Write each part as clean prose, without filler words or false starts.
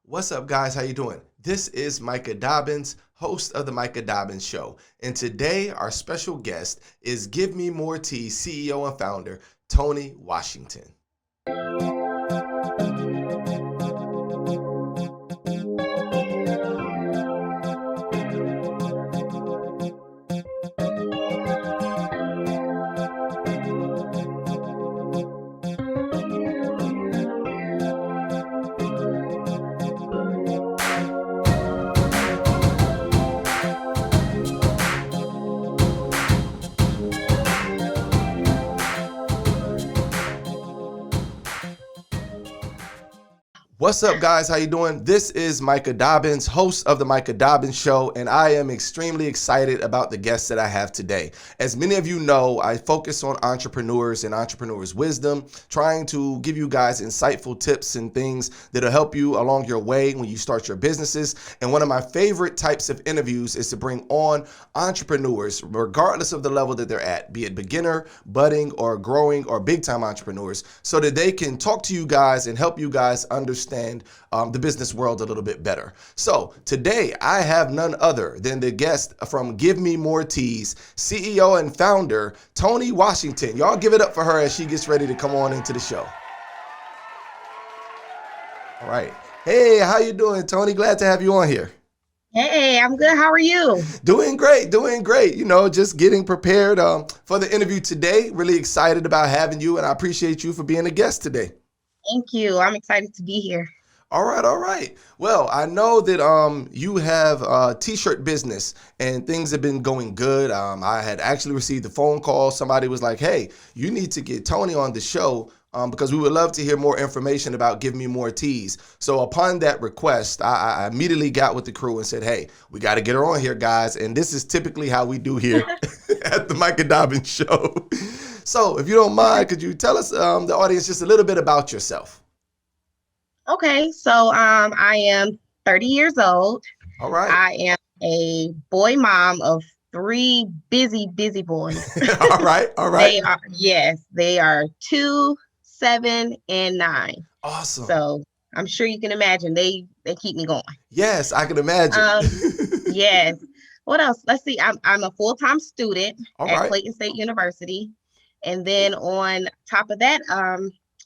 What's up, guys? How you doing? This is Micah Dobbins, host of the Micah Dobbins Show. And today, our special guest is Give Me More Tea CEO and founder, Tonie Washington. What's up, guys? How you doing? This is Micah Dobbins, host of the Micah Dobbins Show, and I am extremely excited about the guests that I have today. As many of you know, I focus on entrepreneurs and entrepreneurs' wisdom, trying to give you guys insightful tips and things that'll help you along your way when you start your businesses. And one of my favorite types of interviews is to bring on entrepreneurs, regardless of the level that they're at, be it beginner, budding, or growing, or big-time entrepreneurs, so that they can talk to you guys and help you guys understand the business world a little bit better. So today I have none other than the guest from Give Me More Teas, CEO and founder, Tonie Washington. Y'all give it up for her as she gets ready to come on into the show. All right. Hey, how you doing, Tonie? Glad to have you on here. Hey, I'm good. How are you? Doing great, doing great. You know, just getting prepared for the interview today. Really excited about having you, and I appreciate you for being a guest today. Thank you. I'm excited to be here. All right, all right. Well, I know that you have a t-shirt business and things have been going good. I had actually received a phone call. Somebody was like, hey, you need to get Tonie on the show because we would love to hear more information about Give Me More Teas. So upon that request, I immediately got with the crew and said, hey, we got to get her on here, guys. And this is typically how we do here at the Micah Dobbins Show. So if you don't mind, could you tell us, the audience, just a little bit about yourself? Okay, so I am 30 years old. All right. I am a boy mom of 3 busy boys. All right, all right. They are 2, 7, and 9. Awesome. So I'm sure you can imagine they keep me going. Yes, I can imagine. Yes. What else? Let's see. I'm a full-time student All at right. Clayton State University. And then on top of that,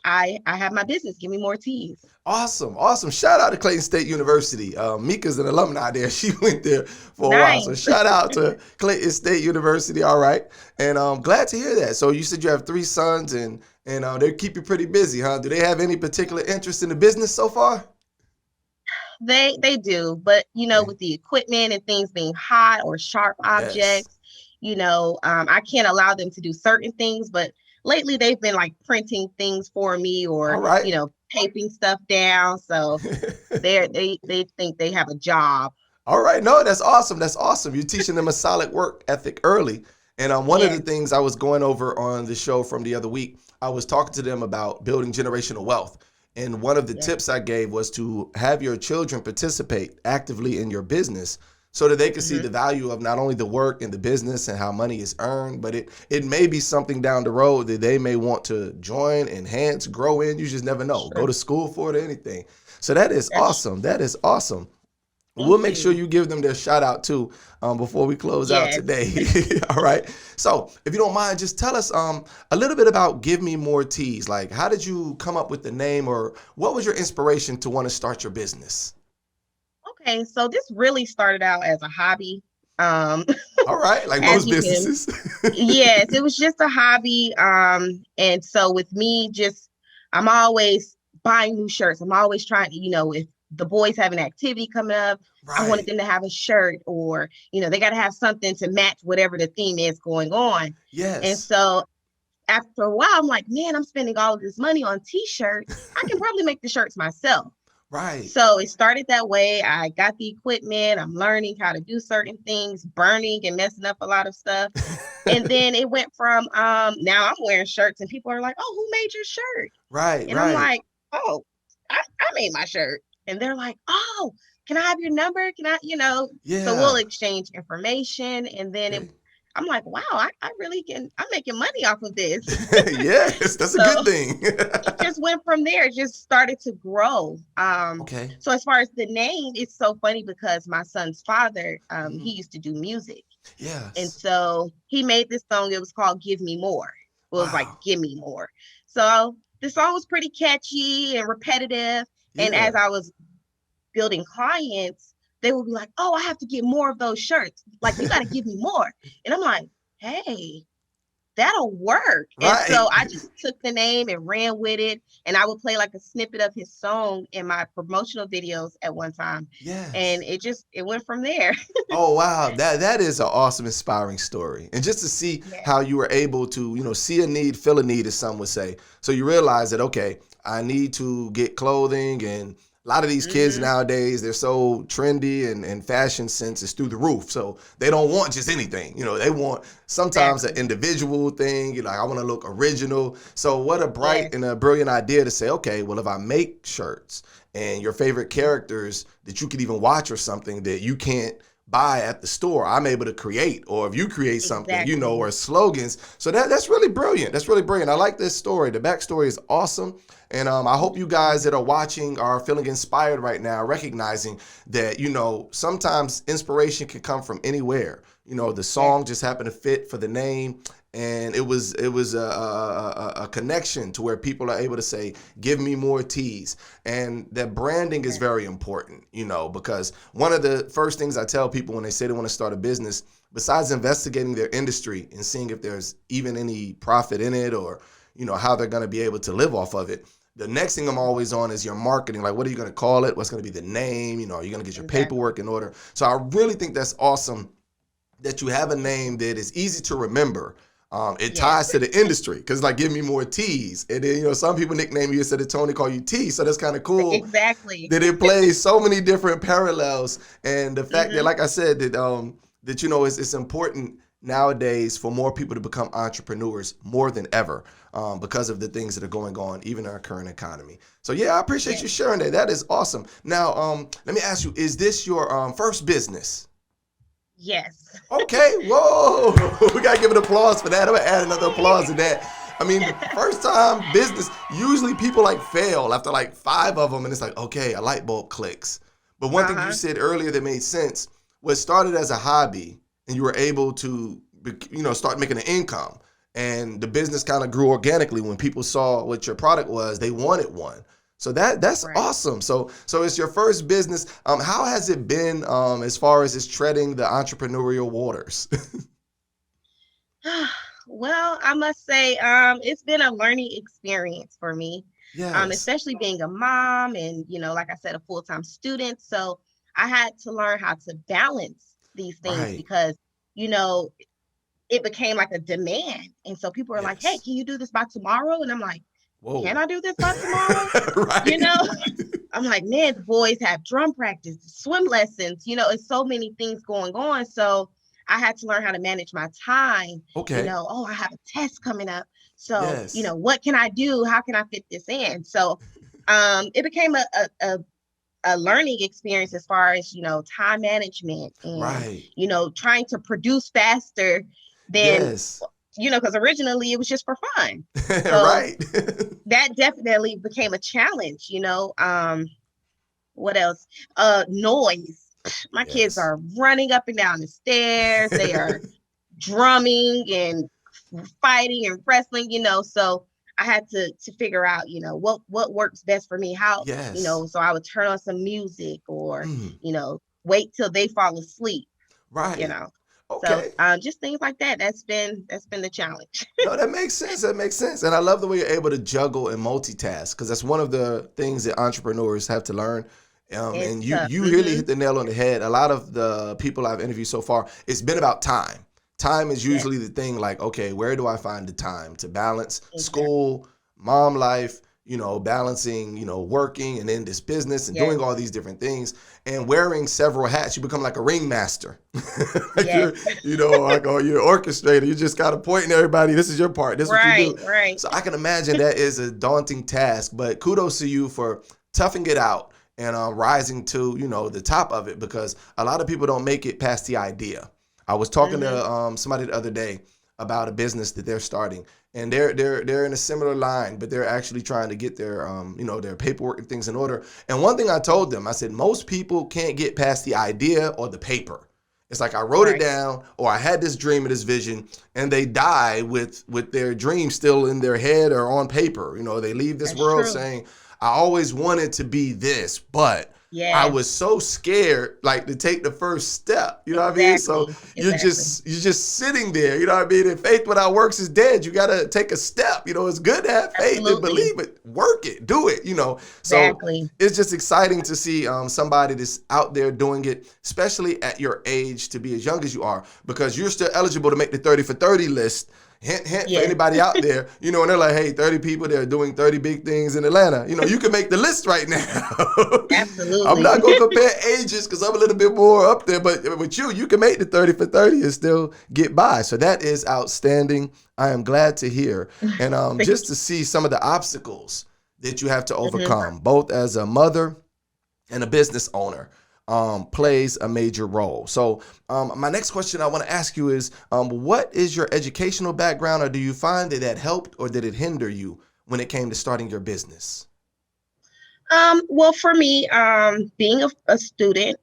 I have my business, Give Me More Teas. Awesome, awesome. Shout out to Clayton State University. Mika's an alumni there. She went there for a while. So shout out to Clayton State University. All right. And I'm glad to hear that. So you said you have 3 sons and they keep you pretty busy, huh? Do they have any particular interest in the business so far? They do, but you know, with the equipment and things being hot or sharp objects, Yes. you know, I can't allow them to do certain things, but lately they've been like printing things for me or, All right. you know, taping stuff down. So they think they have a job. All right. No, that's awesome. That's awesome. You're teaching them a solid work ethic early. And one of the things I was going over on the show from the other week, I was talking to them about building generational wealth. And one of the tips I gave was to have your children participate actively in your business so that they can see the value of not only the work and the business and how money is earned, but it may be something down the road that they may want to join, enhance, grow in. You just never know. Go to school for it or anything. So that is awesome. That is awesome. We'll make sure you give them their shout out too before we close out today. All right. So if you don't mind, just tell us a little bit about Give Me More Teas. Like, how did you come up with the name, or what was your inspiration to want to start your business? Okay, so this really started out as a hobby. All right, like most businesses. Yes, it was just a hobby. And so with me, I'm always buying new shirts. I'm always trying to, you know, if the boys have an activity coming up, I wanted them to have a shirt, or, you know, they got to have something to match whatever the theme is going on. Yes. And so after a while, I'm like, man, I'm spending all of this money on t-shirts. I can probably make the shirts myself. Right. So it started that way. I got the equipment. I'm learning how to do certain things, burning and messing up a lot of stuff. And then it went from now I'm wearing shirts and people are like, oh, who made your shirt? Right. And I'm like, oh, I made my shirt. And they're like, oh, can I have your number? Can I, you know? Yeah. So we'll exchange information. And then I'm like, wow, I really I'm making money off of this. Yes, that's a So good thing. it just went from there. It just started to grow. Okay. So as far as the name, it's so funny because my son's father, he Mhm. used to do music. And Yes. so he made this song. It was called Give Me More. It was like, Wow. Give Me More. So the song was pretty catchy and repetitive. And Yeah. as I was building clients, they would be like, oh, I have to get more of those shirts. Like, you got to give me more. And I'm like, hey, that'll work. And so Right. I just took the name and ran with it. And I would play like a snippet of his song in my promotional videos at one time. Yes. And it went from there. Oh wow, that is an awesome, inspiring story, and just to see Yeah. how you were able to, see a need, fill a need, as some would say. So you realize that okay, I need to get clothing, and a lot of these kids Mm-hmm. nowadays, they're so trendy, and fashion sense is through the roof. So they don't want just anything, they want sometimes an Exactly. individual thing. You're like, I want to look original. So what a bright Yes. and a brilliant idea to say, okay, well if I make shirts and your favorite characters that you could even watch or something that you can't buy at the store, I'm able to create, or if you create something, Exactly. or slogans. So that's really brilliant. That's really brilliant. I like this story. The backstory is awesome. And I hope you guys that are watching are feeling inspired right now, recognizing that, sometimes inspiration can come from anywhere. The Yes. song just happened to fit for the name. And it was a connection to where people are able to say, give me more teas. And that branding is Yes. very important, because one of the first things I tell people when they say they want to start a business, besides investigating their industry and seeing if there's even any profit in it, or how they're going to be able to live off of it, the next thing I'm always on is your marketing. Like, what are you going to call it? What's going to be the name? Are you going to get your Exactly. paperwork in order? So I really think that's awesome that you have a name that is easy to remember. It Yes. ties to the industry, because like, give me more T's, and then some people nickname you instead of Tony, call you T. So that's kind of cool Exactly. that it plays so many different parallels, and the fact that, Mm-hmm. like I said, that it's important nowadays for more people to become entrepreneurs more than ever, because of the things that are going on even in our current economy. So yeah, I appreciate Yes. you sharing that. That is awesome. Now, let me ask you: is this your first business? Yes. Okay, whoa, we gotta give an applause for that. I'm gonna add another applause to that. I mean, the first time business, usually people like fail after like 5 of them, and it's like, okay, a light bulb clicks. But one thing you Uh-huh. said earlier that made sense was, started as a hobby, and you were able to, start making an income, and the business kind of grew organically. When people saw what your product was, they wanted one. So that's Right. awesome. So it's your first business. How has it been, as far as it's treading the entrepreneurial waters? Well, I must say, it's been a learning experience for me, Yes. especially being a mom and, like I said, a full-time student. So I had to learn how to balance these things Right. because, you know, it became like a demand. And so people are like, hey, Yes. can you do this by tomorrow? And I'm like, can Whoa. I do this by tomorrow? You Right. know, I'm like, man, the boys have drum practice, swim lessons, it's so many things going on. So I had to learn how to manage my time, Okay. oh, I have a test coming up. So, Yes. what can I do? How can I fit this in? So it became a learning experience as far as, time management and, Right. trying to produce faster than, Yes. because originally it was just for fun. So Right. that definitely became a challenge, what else? Noise. My kids Yes. are running up and down the stairs. They are drumming and fighting and wrestling, so I had to figure out, what works best for me. How, Yes. so I would turn on some music or, Mm. wait till they fall asleep, you Right. know. So Okay. just things like that. That's been the challenge. No, that makes sense. That makes sense. And I love the way you're able to juggle and multitask, because that's one of the things that entrepreneurs have to learn. And It's you tough. you really hit the nail on the head. A lot of the people I've interviewed so far, it's been about time. Time is Yes, usually the thing, like, okay, where do I find the time to balance exactly. school, mom life, balancing, working, and then this business and doing Yes, all these different things, and wearing several hats. You become like a ringmaster. Like yes. like, oh, you're an orchestrator. You just got to point to everybody. This is your part. This is what you Right, do. right. So I can imagine that is a daunting task, but kudos to you for toughing it out and rising to, the top of it, because a lot of people don't make it past the idea. I was talking to somebody the other day about a business that they're starting, and they're in a similar line, but they're actually trying to get their their paperwork and things in order. And one thing I told them, I said, most people can't get past the idea or the paper. It's like I wrote it down, or I had this dream or this vision, and they die with their dream still in their head or on paper. They leave this world saying, I always wanted to be this, but I was so scared, like, to take the first step. You know what I mean? So you're just sitting there. You know what I mean? And faith without works is dead. You got to take a step. It's good to have faith and believe it, work it, do it. So it's just exciting to see somebody that's out there doing it, especially at your age, to be as young as you are, because you're still eligible to make the 30 for 30 list. Hint for anybody out there, and they're like, hey, 30 people, they're doing 30 big things in Atlanta. You can make the list right now. Absolutely. I'm not going to compare ages because I'm a little bit more up there, but with you can make the 30 for 30 and still get by. So that is outstanding. I am glad to hear. And just to see some of the obstacles that you have to overcome, both as a mother and a business owner. Plays a major role. So my next question I want to ask you is, what is your educational background, or do you find that helped, or did it hinder you when it came to starting your business? Well, for me, being a student,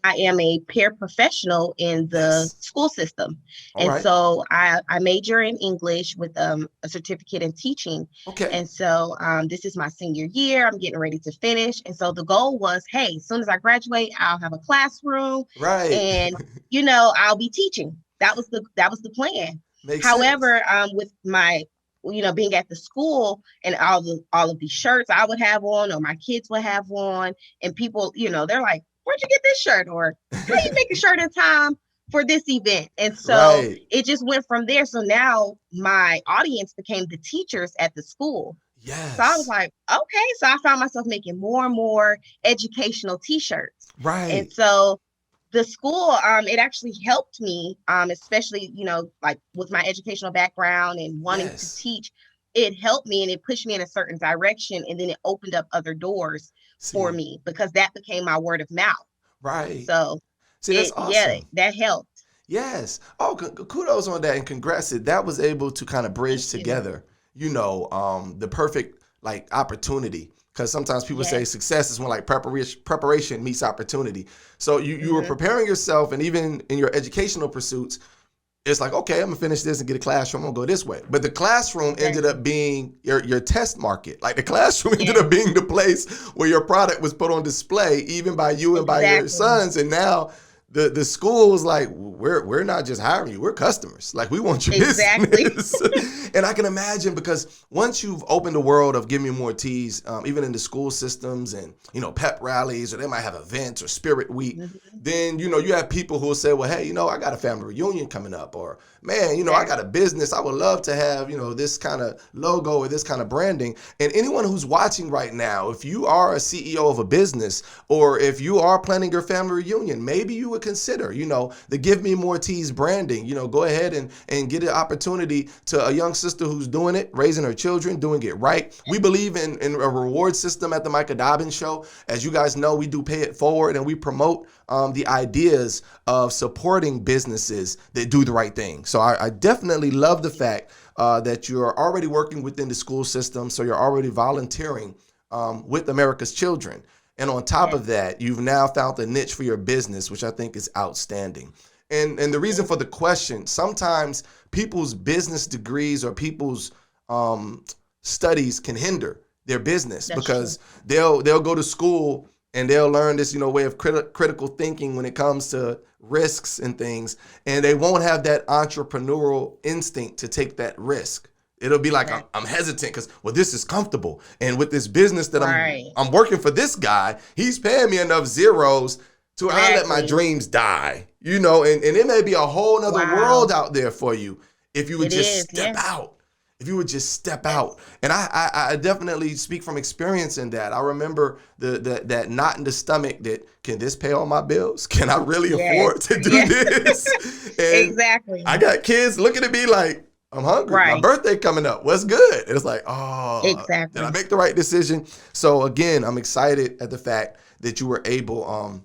I am a paraprofessional in the school system. So I major in English with a certificate in teaching. Okay. And so this is my senior year. I'm getting ready to finish. And so the goal was, hey, as soon as I graduate, I'll have a classroom. Right. And, I'll be teaching. That was the plan. However, with my being at the school and all of these shirts I would have on, or my kids would have on, and people, they're like, where'd you get this shirt? Or how you make a shirt in time for this event? And so it just went from there. So now my audience became the teachers at the school. Yes. So I was like, okay. So I found myself making more and more educational t-shirts. Right. And so the school, it actually helped me, especially, like with my educational background and wanting to teach. It helped me and it pushed me in a certain direction. And then it opened up other doors for me, because that became my word of mouth. Right. So that's awesome. Yeah, that helped. Yes. Oh, kudos on that, and congrats. That was able to kind of bridge together, the perfect opportunity. Because sometimes people say success is when preparation meets opportunity. So you were preparing yourself, and even in your educational pursuits, it's like, okay, I'm gonna finish this and get a classroom. I'm gonna go this way. But the classroom ended up being your test market. Like the classroom ended up being the place where your product was put on display, even by you and by your sons. And now the school is like, we're not just hiring you, we're customers. Like, we want your business. And I can imagine, because once you've opened the world of Give Me More Teas, even in the school systems and, pep rallies, or they might have events or Spirit Week, then, you have people who will say, well, hey, I got a family reunion coming up, or man, I got a business. I would love to have, this kind of logo or this kind of branding. And anyone who's watching right now, if you are a CEO of a business, or if you are planning your family reunion, maybe you would consider, the Give Me More Teas branding. Go ahead and get an opportunity to a young sister who's doing it, raising her children, doing it right. We believe in a reward system at the Micah Dobbins Show. As you guys know, we do pay it forward, and we promote the ideas of supporting businesses that do the right thing. So I definitely love the fact that you're already working within the school system. So you're already volunteering with America's children. And on top of that, you've now found a niche for your business, which I think is outstanding. And the reason for the question, sometimes people's business degrees or people's studies can hinder their business. That's because they'll go to school and they'll learn this, way of critical thinking when it comes to risks and things, and they won't have that entrepreneurial instinct to take that risk. It'll be like, I'm hesitant because, well, this is comfortable. And with this business that I'm working for this guy, he's paying me enough zeros to I let my dreams die, and it may be a whole nother world out there for you if you would step out. If you would just step out. And I definitely speak from experience in that. I remember that knot in the stomach that, can this pay all my bills? Can I really afford to do this? And exactly. I got kids looking at me like, I'm hungry. My birthday coming up. What's good? And it's like, did I make the right decision? So again, I'm excited at the fact that you were able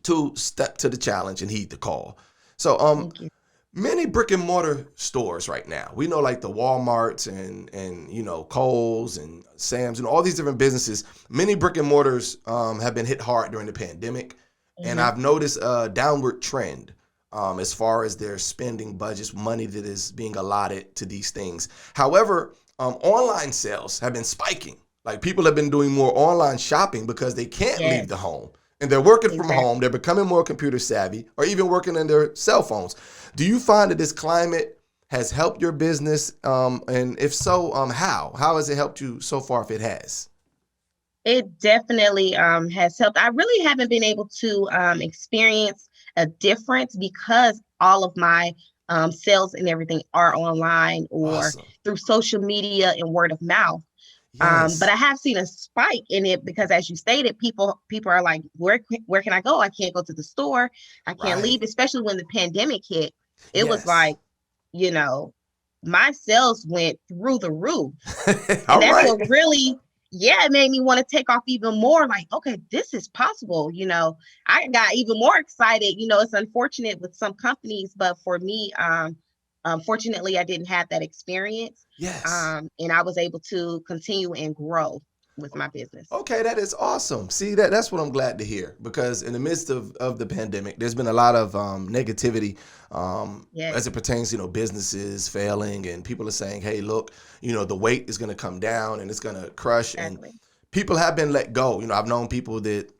to step to the challenge and heed the call. So Thank you. many brick and mortar stores right now. We know like the Walmarts and Kohl's and Sam's and all these different businesses. Many brick and mortars have been hit hard during the pandemic, and Hmm. I've noticed a downward trend as far as their spending budgets, money that is being allotted to these things. However, online sales have been spiking. Like people have been doing more online shopping because they can't leave the Yes, home. And they're working from home, exactly. they're becoming more computer savvy, or even working on their cell phones. Do you find that this climate has helped your business? And if so, how? How has it helped you so far, if it has? It definitely has helped. I really haven't been able to experience a difference because all of my sales and everything are online or Awesome. through social media and word of mouth. But Yes. I have seen a spike in it because, as you stated, people are like, where can I go? I can't go to the store. I can't leave. Right. Especially when the pandemic hit, it was Yes. like, you know, my sales went through the roof. And All that's right. what really, yeah, it made me want to take off even more. Like, okay, this is possible. I got even more excited. It's unfortunate with some companies, but for me, fortunately, I didn't have that experience. Yes. And I was able to continue and grow with my business. Okay, that is awesome. See, that's what I'm glad to hear, because in the midst of the pandemic, there's been a lot of negativity as Yes, it pertains to businesses failing, and people are saying, "Hey, look, the weight is going to come down and it's going to crush," and exactly. people have been let go. I've known people that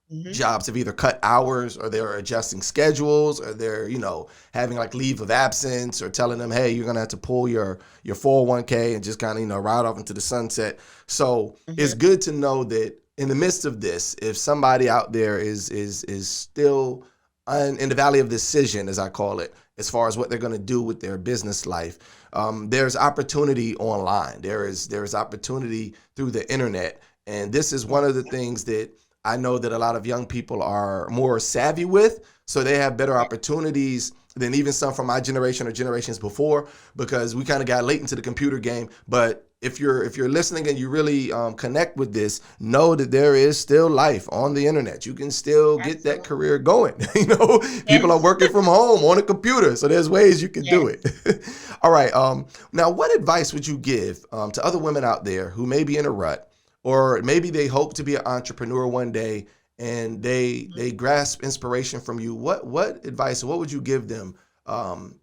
Hmm. jobs have either cut hours, or they're adjusting schedules, or they're having like leave of absence, or telling them, hey, you're gonna have to pull your 401k and just kind of ride off into the sunset. So it's Hmm. good to know that in the midst of this, if somebody out there is still in the valley of decision, as I call it, as far as what they're going to do with their business life, there's opportunity online. There's opportunity through the internet, and this is one of the Yes, things that I know that a lot of young people are more savvy with, so they have better yes, opportunities than even some from my generation or generations before, because we kind of got late into the computer game. But if you're listening and you really connect with this, know that there is still life on the internet. You can still get that absolutely. career going. People are Yes, working from home on a computer, so there's ways you can do yes. it. All right. Now, what advice would you give to other women out there who may be in a rut, or maybe they hope to be an entrepreneur one day, and they grasp inspiration from you? What advice, what would you give them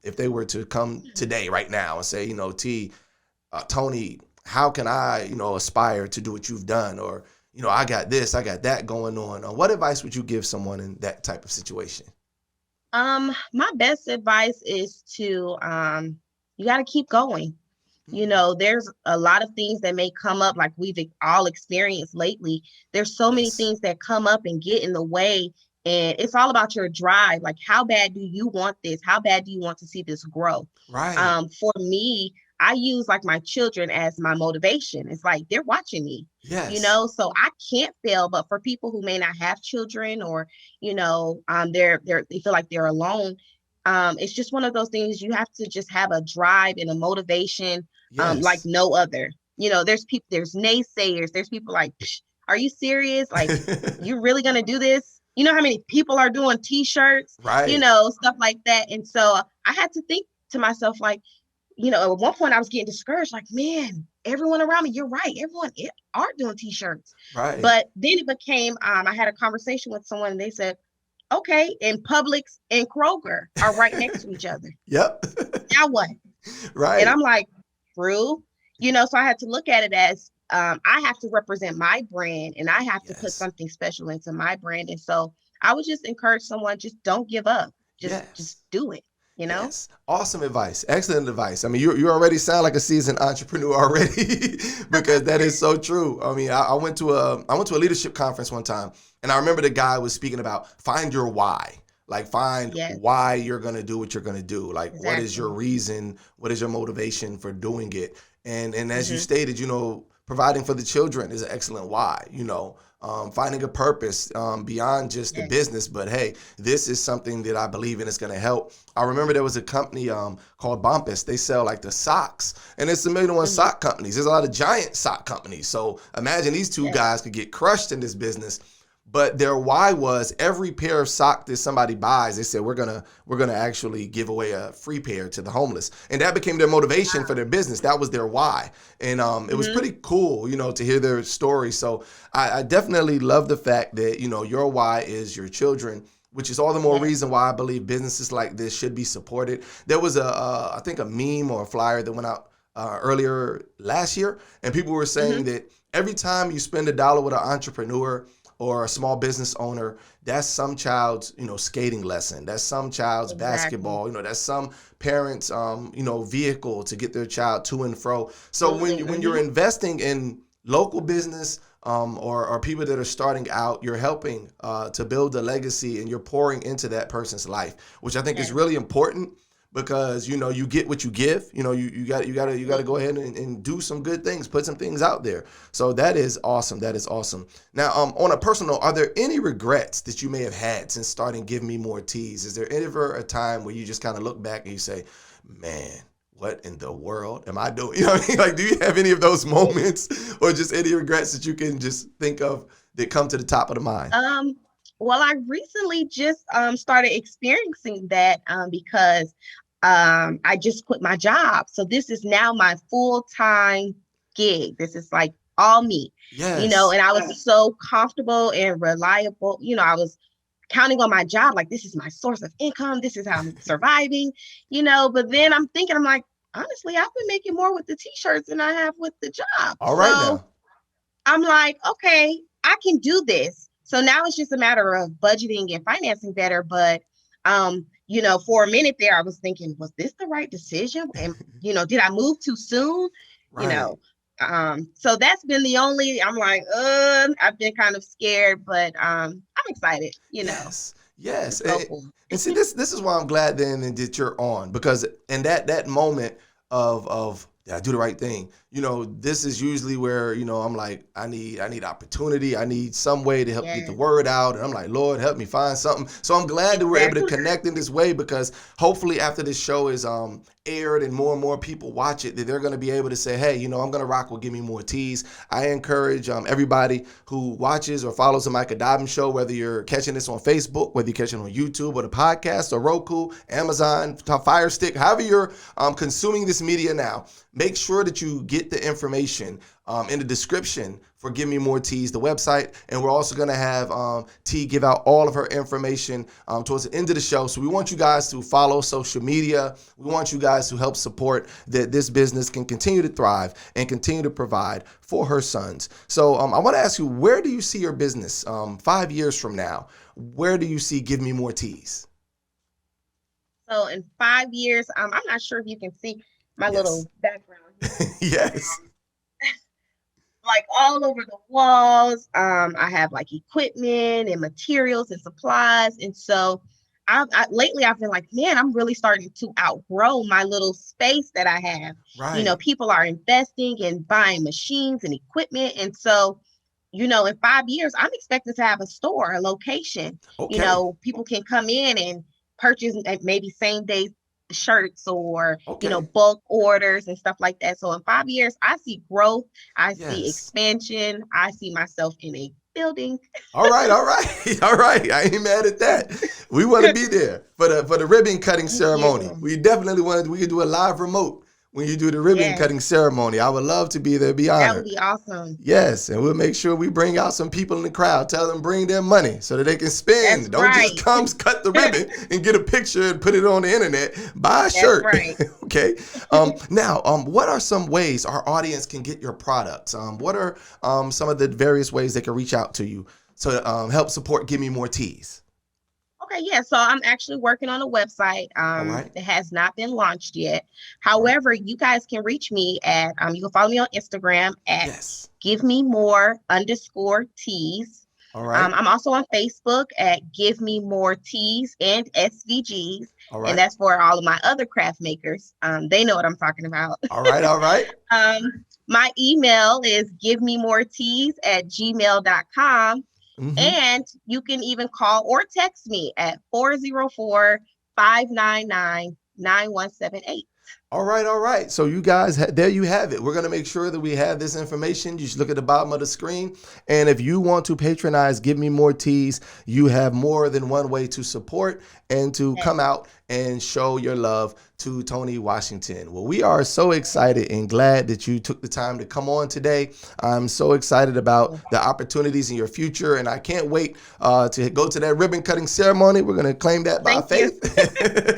if they were to come today, right now, and say, Tonie, how can I, aspire to do what you've done? Or, I got this, I got that going on. What advice would you give someone in that type of situation? My best advice is to you got to keep going. Mm, There's a lot of things that may come up, like we've all experienced lately. There's so many yes. things that come up and get in the way. And it's all about your drive. Like, how bad do you want this? How bad do you want to see this grow? Right. For me, I use like my children as my motivation. It's like they're watching me, Yes. so I can't fail. But for people who may not have children, or, they feel like they're alone, it's just one of those things. You have to just have a drive and a motivation like Yes. no other. There's naysayers. There's people like, "Psh, are you serious? Like, you really gonna do this? You know how many people are doing t-shirts, Right. stuff like that." And so I had to think to myself, like, at one point I was getting discouraged, like, man, everyone around me, you're right, everyone are doing t-shirts. Right. But then it became, I had a conversation with someone, and they said, okay, and Publix and Kroger are right next to each other. Yep. Now what? And Right. I'm like, true. So I had to look at it as, I have to represent my brand, and I have to put Yes. something special into my brand. And so I would just encourage someone, just don't give up. Just Yes. do it, you know? Yes. Awesome advice. Excellent advice. I mean, you already sound like a seasoned entrepreneur already, because that is so true. I mean, I went to a leadership conference one time, and I remember the guy was speaking about find your why. Like, find Yes, why you're gonna do what you're gonna do. Like, what is your exactly. reason? What is your motivation for doing it? And as you Hmm. stated, providing for the children is an excellent why. Finding a purpose beyond just the Yes. business, but hey, this is something that I believe in. It's going to help. I remember there was a company called Bumpus. They sell like the socks, and it's a million and one Hmm. sock companies. There's a lot of giant sock companies. So imagine these two Yes. guys could get crushed in this business, But their why was every pair of sock that somebody buys, they said we're gonna actually give away a free pair to the homeless, and that became their motivation for their business. That was their why, and it was pretty cool, to hear their story. So I definitely love the fact that your why is your children, which is all the more reason why I believe businesses like this should be supported. There was I think a meme or a flyer that went out earlier last year, and people were saying that every time you spend $1 with an entrepreneur or a small business owner, that's some child's, skating lesson. That's some child's basketball. That's some parents', vehicle to get their child to and fro. So when you're investing in local business or people that are starting out, you're helping to build a legacy, and you're pouring into that person's life, which I think is really important. Because you get what you give. You got to go ahead and do some good things, put some things out there. So that is awesome. That is awesome. Now, on a personal, are there any regrets that you may have had since starting Give Me More Teas? Is there ever a time where you just kind of look back and you say, "Man, what in the world am I doing?" You know what I mean? Like, do you have any of those moments, or just any regrets that you can just think of that come to the top of the mind? Well, I recently just started experiencing that because I just quit my job. So this is now my full-time gig. This is like all me, and I was so comfortable and reliable. I was counting on my job. Like, this is my source of income. This is how I'm surviving, but then I'm like, honestly, I've been making more with the t-shirts than I have with the job. All right, now I'm like, okay, I can do this. So now it's just a matter of budgeting and financing better. But, for a minute there, I was thinking, was this the right decision? And, did I move too soon? Right. So that's been I'm like, I've been kind of scared, but I'm excited, Yes. And see, this is why I'm glad then that you're on, because in that moment of did I do the right thing? This is usually where, I'm like, I need opportunity. I need some way to help get the word out. And I'm like, Lord, help me find something. So I'm glad that we're able to connect in this way, because hopefully after this show is aired and more people watch it, that they're going to be able to say, hey, I'm going to rock with Give Me More Teas. I encourage everybody who watches or follows the Micah Dobbins Show, whether you're catching this on Facebook, whether you're catching it on YouTube or the podcast or Roku, Amazon, Fire Stick, however you're consuming this media now, make sure that you get the information in the description for Give Me More Teas, the website. And we're also going to have T give out all of her information towards the end of the show. So we want you guys to follow social media. We want you guys to help support that this business can continue to thrive and continue to provide for her sons. So I want to ask you, where do you see your business 5 years from now? Where do you see Give Me More Teas? So in 5 years, I'm not sure if you can see my little background. Yes. Like all over the walls. I have like equipment and materials and supplies. And so lately I've been like, man, I'm really starting to outgrow my little space that I have. Right. People are investing and buying machines and equipment. And so, in 5 years, I'm expecting to have a store, a location. Okay. People can come in and purchase maybe same day shirts or Okay. Bulk orders and stuff like that. So in 5 years, I see growth, I see expansion, I see myself in a building. All right. I ain't mad at that. We want to be there for the ribbon cutting ceremony. We definitely we can do a live remote when you do the ribbon cutting ceremony. I would love to be there, be honored. That would be awesome. Yes, and we'll make sure we bring out some people in the crowd. Tell them bring their money so that they can spend. Don't just come cut the ribbon and get a picture and put it on the internet. Buy a shirt. Right. Okay. Now, what are some ways our audience can get your products? What are some of the various ways they can reach out to you to help support Give Me More Teas? Okay, yeah. So I'm actually working on a website that has not been launched yet. However, you guys can reach me at you can follow me on Instagram at Give Me More _Teas. All right. I'm also on Facebook at Give Me More Teas and SVGs. All right. And that's for all of my other craft makers. They know what I'm talking about. All right. My email is givememore@gmail.com. Mm-hmm. And you can even call or text me at 404-599-9178. All right, all right. So you guys, there you have it. We're going to make sure that we have this information. You should look at the bottom of the screen. And if you want to patronize Give Me More Teas, you have more than one way to support and to come out and show your love to Tonie Washington. Well, we are so excited and glad that you took the time to come on today. I'm so excited about the opportunities in your future, and I can't wait to go to that ribbon cutting ceremony. We're going to claim that by faith.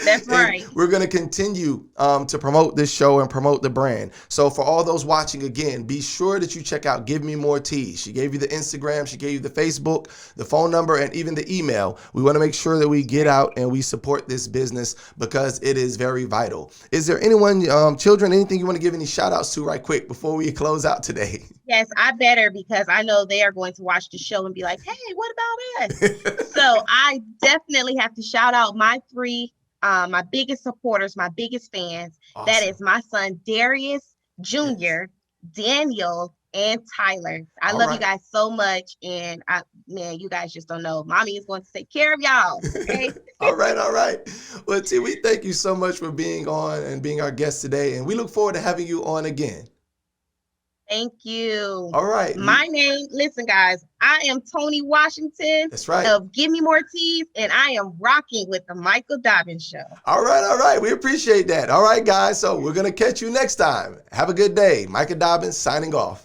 That's right. We're going to continue to promote this show and promote the brand. So for all those watching, again, be sure that you check out Give Me More Teas. She gave you the Instagram, she gave you the Facebook, the phone number, and even the email. We want to make sure that we get out and we support this business because it is very vital. Is there anyone, children, anything you want to give any shout outs to right quick before we close out today? Yes, I better, because I know they are going to watch the show and be like, hey, what about us? So I definitely have to shout out my three, my biggest supporters, my biggest fans. Awesome. That is my son, Darius Jr., Daniel, and Tyler. I love you guys so much. And man, you guys just don't know. Mommy is going to take care of y'all. Okay. All right. All right. Well, T, we thank you so much for being on and being our guest today. And we look forward to having you on again. Thank you. All right. My name, listen, guys, I am Tonie Washington. That's right. Of Give Me More Teas, and I am rocking with the Micah Dobbins Show. All right. All right. We appreciate that. All right, guys. So we're going to catch you next time. Have a good day. Micah Dobbins signing off.